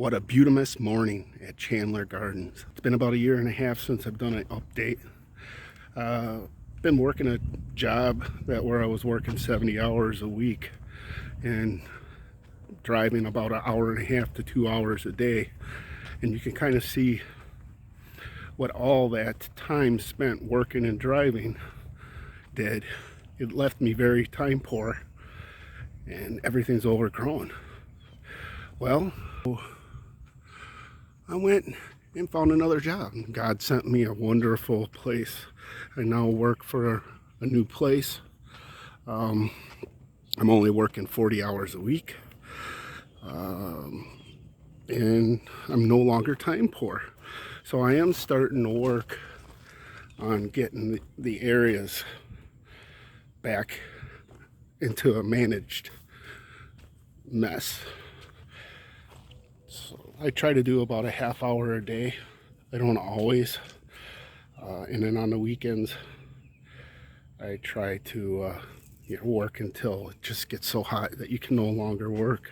What a beautimous morning at Chandler Gardens. It's been about a year and a half since I've done an update. Been working a job where I was working 70 hours a week and driving about an hour and a half to 2 hours a day. And you can kind of see what all that time spent working and driving did. It left me very time poor and everything's overgrown. Well, I went and found another job. God sent me a wonderful place. I now work for a new place. I'm only working 40 hours a week. And I'm no longer time poor. So I am starting to work on getting the areas back into a managed mess. So I try to do about a half hour a day. I don't always. And then on the weekends, I try to work until it just gets so hot that you can no longer work.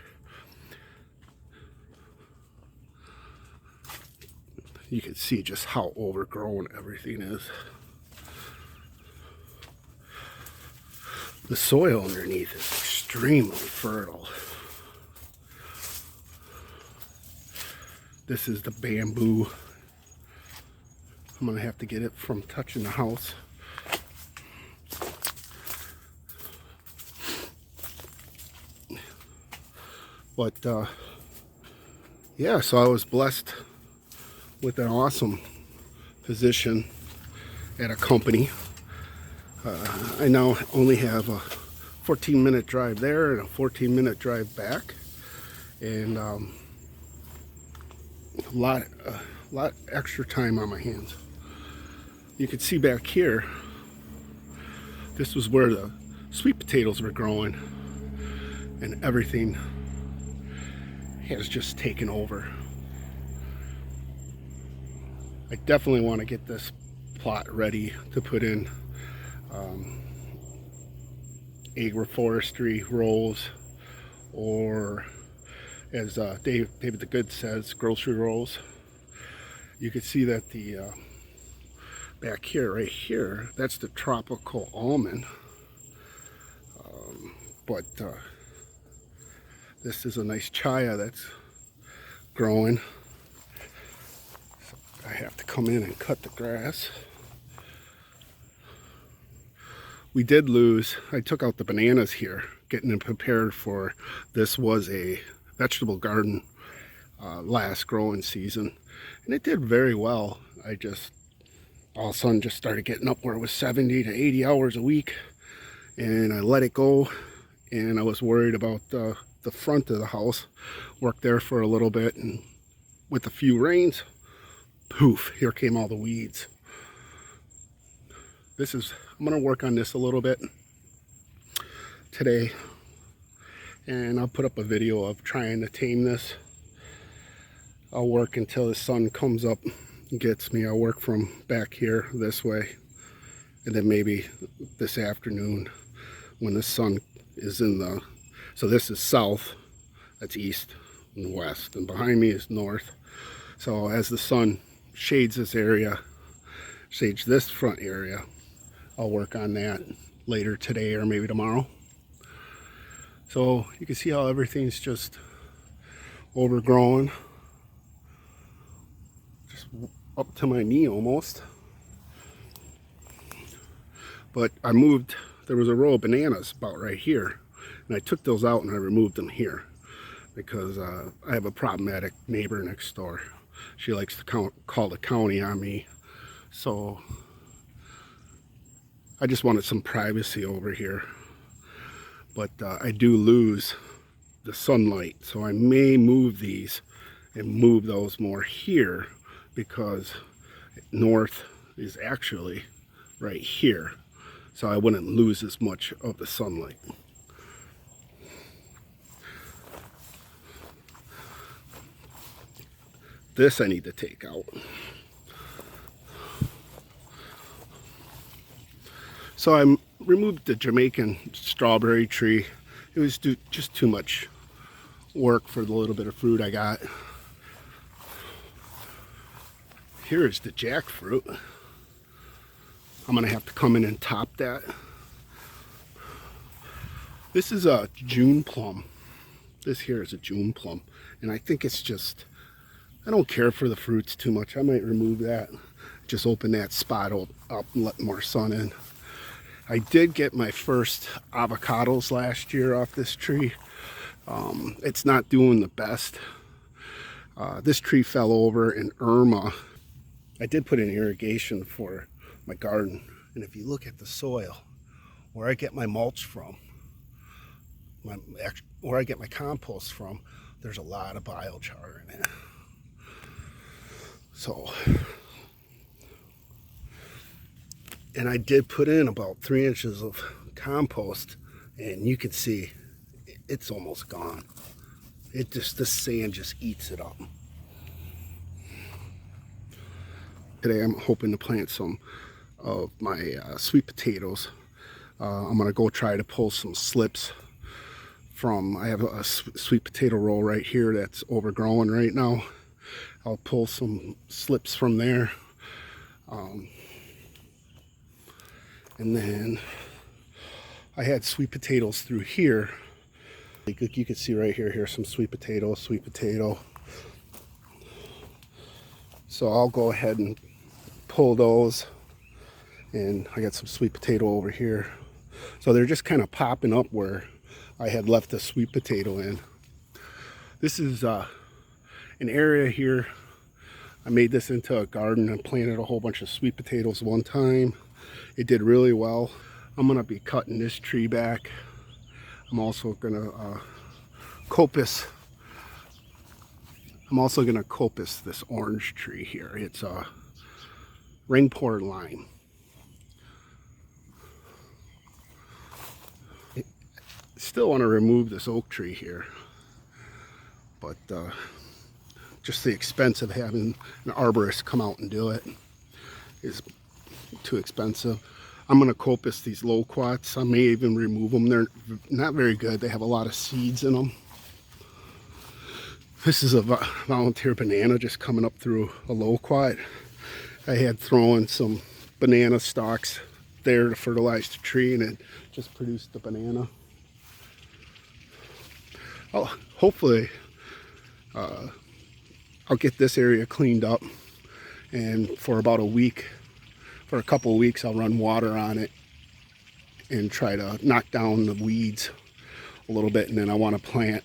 You can see just how overgrown everything is. The soil underneath is extremely fertile. This is the bamboo. I'm gonna have to get it from touching the house. But yeah, so I was blessed with an awesome position at a company. I now only have a 14-minute drive there and a 14-minute drive back, and a lot extra time on my hands. You can see back here, this was where the sweet potatoes were growing, and everything has just taken over. I definitely want to get this plot ready to put in agroforestry rows, or as David the Good says, grocery rows. You can see that the back here, right here, that's the tropical almond. But this is a nice chaya that's growing. So I have to come in and cut the grass. We did lose, I took out the bananas here, getting them prepared for, this was a vegetable garden last growing season, and it did very well. I just all of a sudden just started getting up where it was 70 to 80 hours a week, and I let it go. And I was worried about the front of the house. Worked there for a little bit, and with a few rains, poof, here came all the weeds. I'm gonna work on this a little bit today, and I'll put up a video of trying to tame this. I'll work until the sun comes up and gets me. I'll work from back here this way, and then maybe this afternoon when the sun is in the, so this is south, that's east and west, and behind me is north. So as the sun shades this area, shades this front area, I'll work on that later today or maybe tomorrow. So you can see how everything's just overgrown, just up to my knee almost. But I moved, there was a row of bananas about right here, and I took those out and I removed them here because I have a problematic neighbor next door. She likes to call the county on me, so I just wanted some privacy over here. But I do lose the sunlight, so I may move these and move those more here, because north is actually right here, so I wouldn't lose as much of the sunlight. This I need to take out. So I removed the Jamaican strawberry tree. It was just too much work for the little bit of fruit I got. Here is the jackfruit. I'm gonna have to come in and top that. This is a June plum. This here is a June plum. And I think it's just, I don't care for the fruits too much. I might remove that. Just open that spot up and let more sun in. I did get my first avocados last year off this tree. It's not doing the best. This tree fell over in Irma. I did put in irrigation for my garden. And if you look at the soil, where I get my mulch from, where I get my compost from, there's a lot of biochar in it. So, and I did put in about 3 inches of compost, and you can see it's almost gone. It just, the sand just eats it up. Today I'm hoping to plant some of my sweet potatoes. I'm gonna go try to pull some slips from, I have a sweet potato row right here that's overgrown right now. I'll pull some slips from there. And then I had sweet potatoes through here. Like you can see right here, here's some sweet potato. So I'll go ahead and pull those. And I got some sweet potato over here. So they're just kind of popping up where I had left the sweet potato in. This is an area here. I made this into a garden and planted a whole bunch of sweet potatoes one time. It did really well. I'm gonna be cutting this tree back. I'm also gonna coppice. I'm also gonna coppice this orange tree here. It's a ring-poured lime. Still want to remove this oak tree here, but just the expense of having an arborist come out and do it is too expensive. I'm going to coppice these loquats. I may even remove them. They're not very good. They have a lot of seeds in them. This is a volunteer banana just coming up through a loquat. I had thrown some banana stalks there to fertilize the tree, and it just produced the banana. Hopefully I'll get this area cleaned up, and for about a week, for a couple of weeks, I'll run water on it and try to knock down the weeds a little bit. And then I want to plant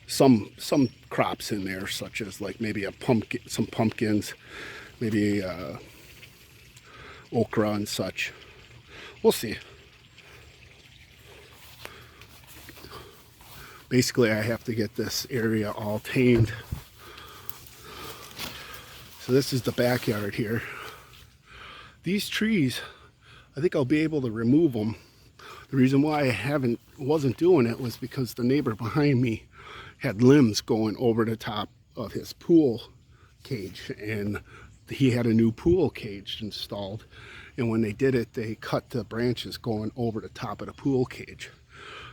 some crops in there, such as like maybe a pumpkin, some pumpkins, maybe okra and such. We'll see. Basically, I have to get this area all tamed. So this is the backyard here. These trees, I think I'll be able to remove them. The reason why I wasn't doing it was because the neighbor behind me had limbs going over the top of his pool cage, and he had a new pool cage installed. And when they did it, they cut the branches going over the top of the pool cage.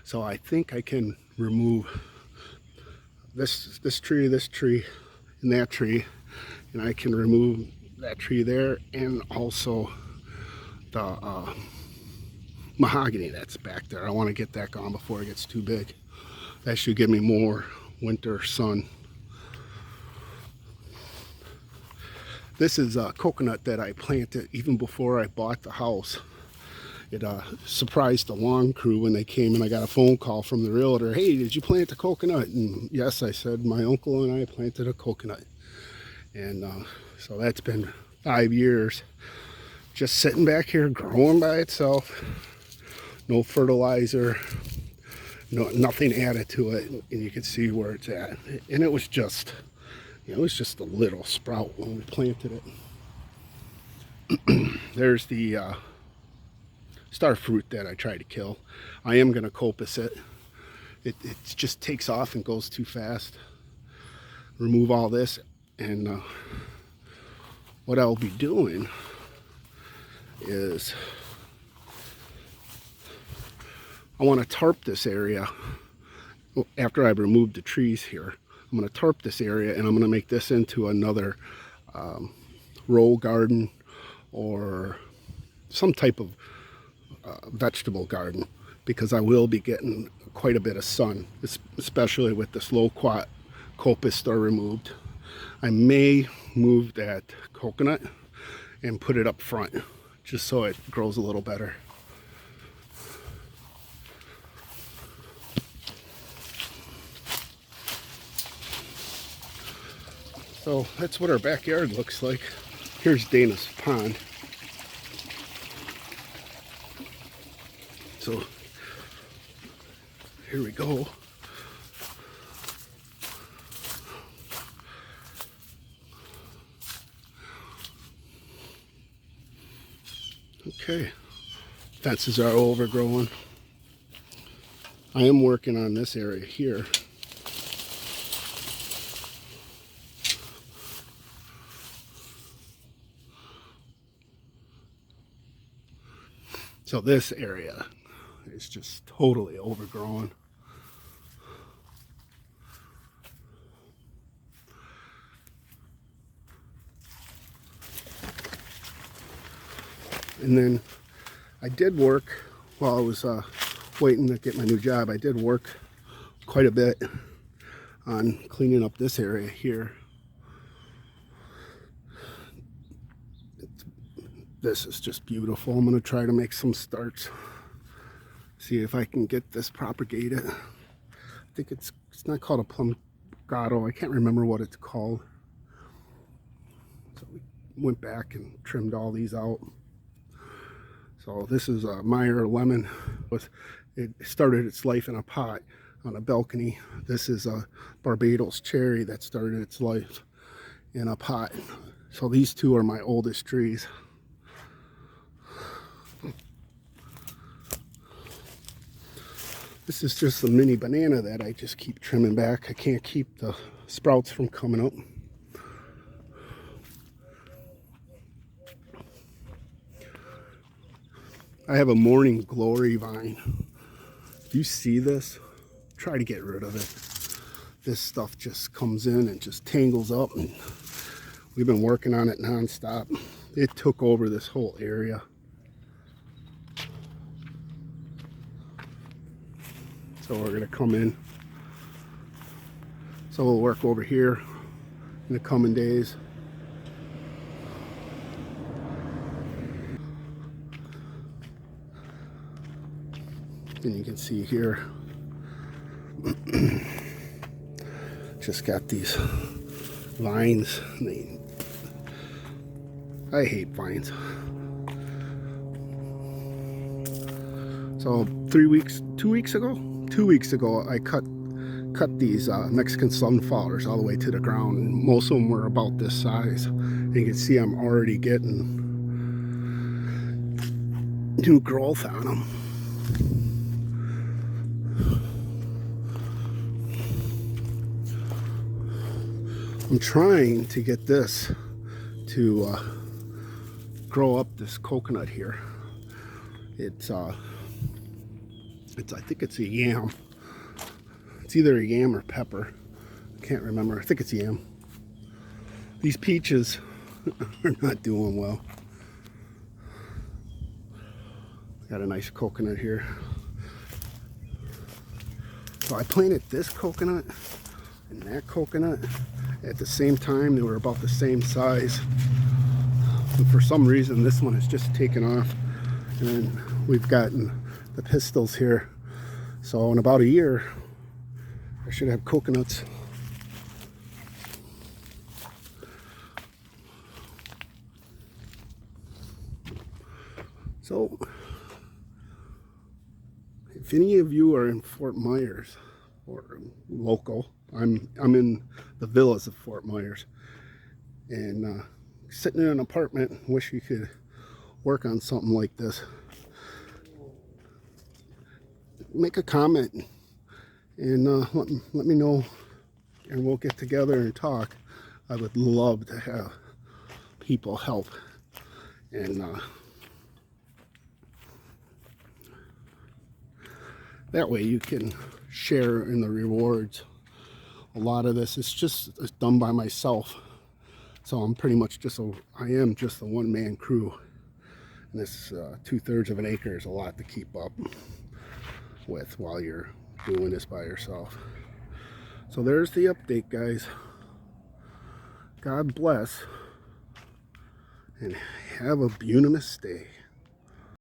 So I think I can remove this tree, and that tree, and I can remove that tree there, and also the mahogany that's back there. I want to get that gone before it gets too big. That should give me more winter sun. This is a coconut that I planted even before I bought the house. It surprised the lawn crew when they came, and I got a phone call from the realtor. Hey, did you plant a coconut? And yes, I said, my uncle and I planted a coconut. And so that's been 5 years just sitting back here growing by itself. No fertilizer, nothing added to it, and you can see where it's at. And it was just, it was just a little sprout when we planted it. There's the star fruit that I tried to kill. I am going to coppice it. It just takes off and goes too fast. Remove all this, and what I'll be doing is I want to tarp this area. After I've removed the trees here, I'm going to tarp this area, and I'm going to make this into another row garden or some type of vegetable garden, because I will be getting quite a bit of sun, especially with this loquat copistar removed. I may move that coconut and put it up front just so it grows a little better. So that's what our backyard looks like. Here's Dana's pond. So here we go. Okay, fences are overgrown. I am working on this area here. So this area is just totally overgrown. And then I did work while I was waiting to get my new job. I did work quite a bit on cleaning up this area here. This is just beautiful. I'm going to try to make some starts. See if I can get this propagated. I think it's not called a plum grotto. I can't remember what it's called. So we went back and trimmed all these out. So this is a Meyer lemon. It started its life in a pot on a balcony. This is a Barbados cherry that started its life in a pot. So these two are my oldest trees. This is just a mini banana that I just keep trimming back. I can't keep the sprouts from coming up. I have a morning glory vine. If you see this, try to get rid of it. This stuff just comes in and just tangles up, and we've been working on it nonstop. It took over this whole area. So we're gonna come in. So we'll work over here in the coming days. And you can see here, just got these vines. I hate vines. So 2 weeks ago, I cut these Mexican sunflowers all the way to the ground, and most of them were about this size. And you can see I'm already getting new growth on them. I'm trying to get this to grow up this coconut here. I think it's a yam. It's either a yam or pepper. I can't remember. I think it's yam. These peaches are not doing well. Got a nice coconut here. So I planted this coconut and that coconut at the same time. They were about the same size. And for some reason, this one has just taken off. And then we've gotten the pistils here. So in about a year, I should have coconuts. So if any of you are in Fort Myers or local, I'm in the villas of Fort Myers, and sitting in an apartment, wish you could work on something like this. Make a comment and let me know, and we'll get together and talk. I would love to have people help, and that way you can share in the rewards. A lot of this is just done by myself. So I'm pretty much I am just a one-man crew. And this 2/3 of an acre is a lot to keep up with while you're doing this by yourself. So there's the update, guys. God bless, and have a beautimous day.